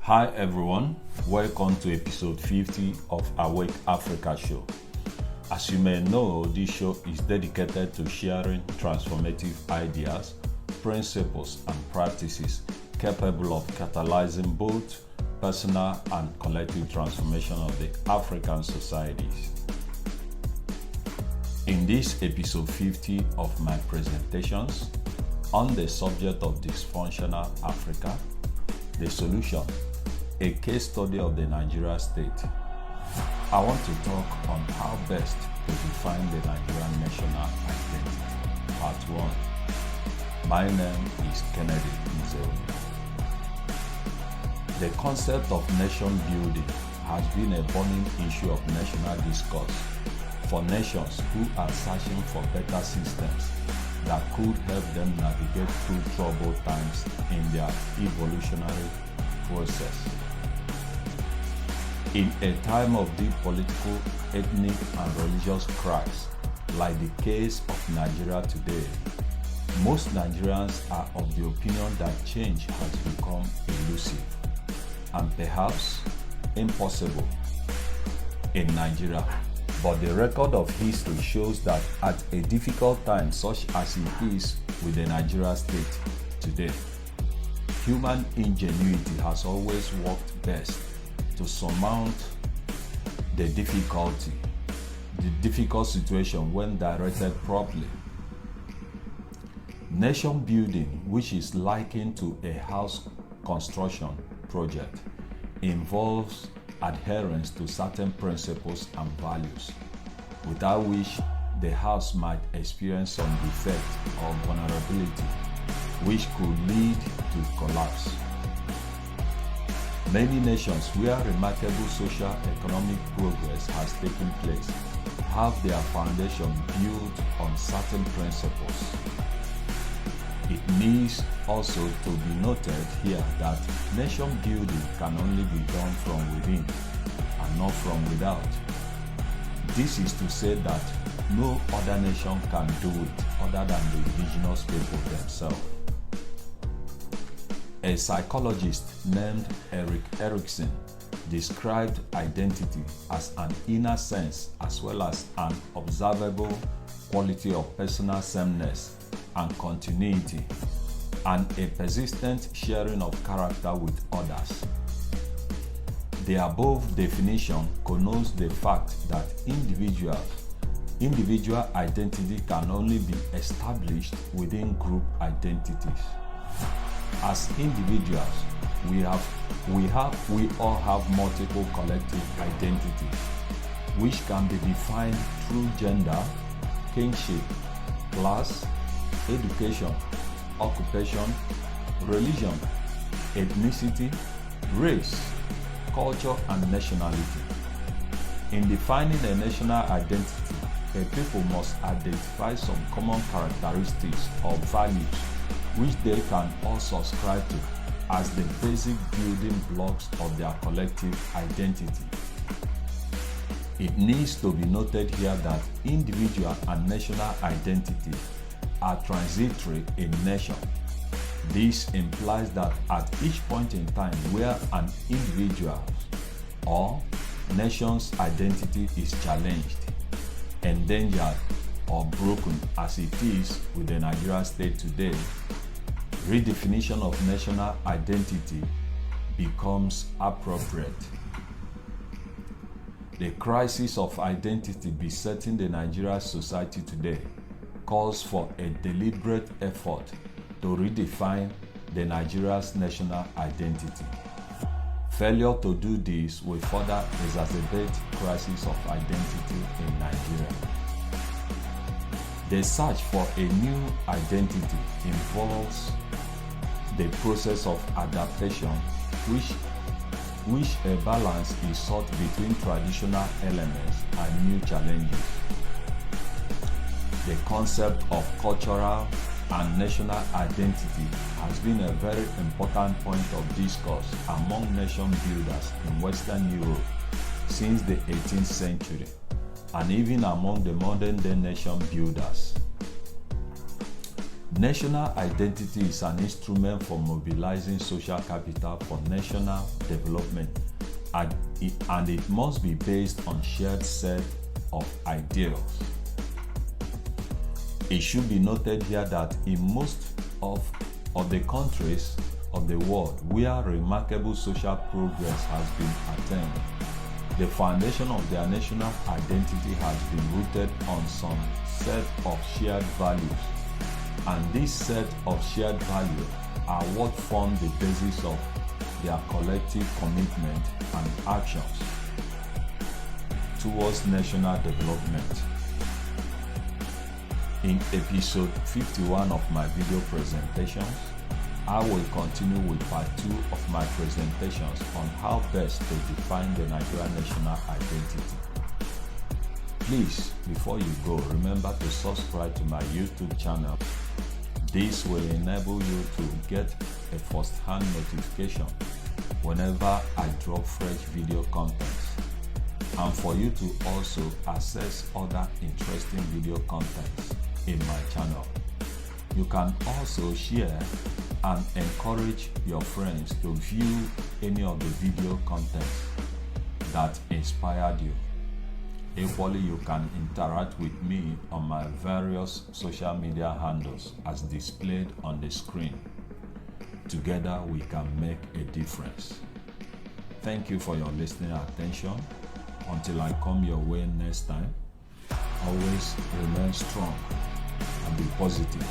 Hi everyone, welcome to episode 50 of Awake Africa show. As you may know, this show is dedicated to sharing transformative ideas, principles, and practices capable of catalyzing both personal and collective transformation of the African societies. In this episode 50 of my presentations on the subject of dysfunctional Africa, the solution, a case study of the Nigerian state, I want to talk on how best to define the Nigerian national identity. Part 1. My name is Kennedy Nzeoni. The concept of nation building has been a burning issue of national discourse for nations who are searching for better systems that could help them navigate through troubled times in their evolutionary process. In a time of deep political, ethnic, and religious cracks, like the case of Nigeria today, most Nigerians are of the opinion that change has become elusive and perhaps impossible in Nigeria. But the record of history shows that at a difficult time such as it is with the Nigeria state today, human ingenuity has always worked best to surmount the difficult situation when directed properly. Nation building, which is likened to a house construction project, involves adherence to certain principles and values, without which the house might experience some defect or vulnerability, which could lead to collapse. Many nations where remarkable social economic progress has taken place have their foundation built on certain principles. It needs also to be noted here that nation building can only be done from within and not from without. This is to say that no other nation can do it other than the indigenous people themselves. A psychologist named Erik Erikson described identity as an inner sense as well as an observable quality of personal sameness and continuity, and a persistent sharing of character with others. The above definition connotes the fact that individual identity can only be established within group identities. As individuals, we all have multiple collective identities, which can be defined through gender, kinship, class, education, occupation, religion, ethnicity, race, culture, and nationality. In defining a national identity, a people must identify some common characteristics or values which they can all subscribe to as the basic building blocks of their collective identity. It needs to be noted here that individual and national identity are transitory in nature. This implies that at each point in time where an individual or nation's identity is challenged, endangered, or broken as it is with the Nigerian state today, redefinition of national identity becomes appropriate. The crisis of identity besetting the Nigerian society today calls for a deliberate effort to redefine the Nigeria's national identity. Failure to do this will further exacerbate crisis of identity in Nigeria. The search for a new identity involves the process of adaptation, which a balance is sought between traditional elements and new challenges. The concept of cultural and national identity has been a very important point of discourse among nation builders in Western Europe since the 18th century, and even among the modern-day nation builders. National identity is an instrument for mobilizing social capital for national development, and it must be based on shared set of ideals. It should be noted here that in most of the countries of the world where remarkable social progress has been attained, the foundation of their national identity has been rooted on some set of shared values, and this set of shared values are what form the basis of their collective commitment and actions towards national development. In episode 51 of my video presentations, I will continue with part 2 of my presentations on how best to define the Nigerian national identity. Please, before you go, remember to subscribe to my YouTube channel. This will enable you to get a first-hand notification whenever I drop fresh video contents, and for you to also access other interesting video contents in my channel. You can also share and encourage your friends to view any of the video contents that inspired you. Equally, you can interact with me on my various social media handles as displayed on the screen. Together we can make a difference. Thank you for your listening attention. Until I come your way next time, always remain strong and be positive.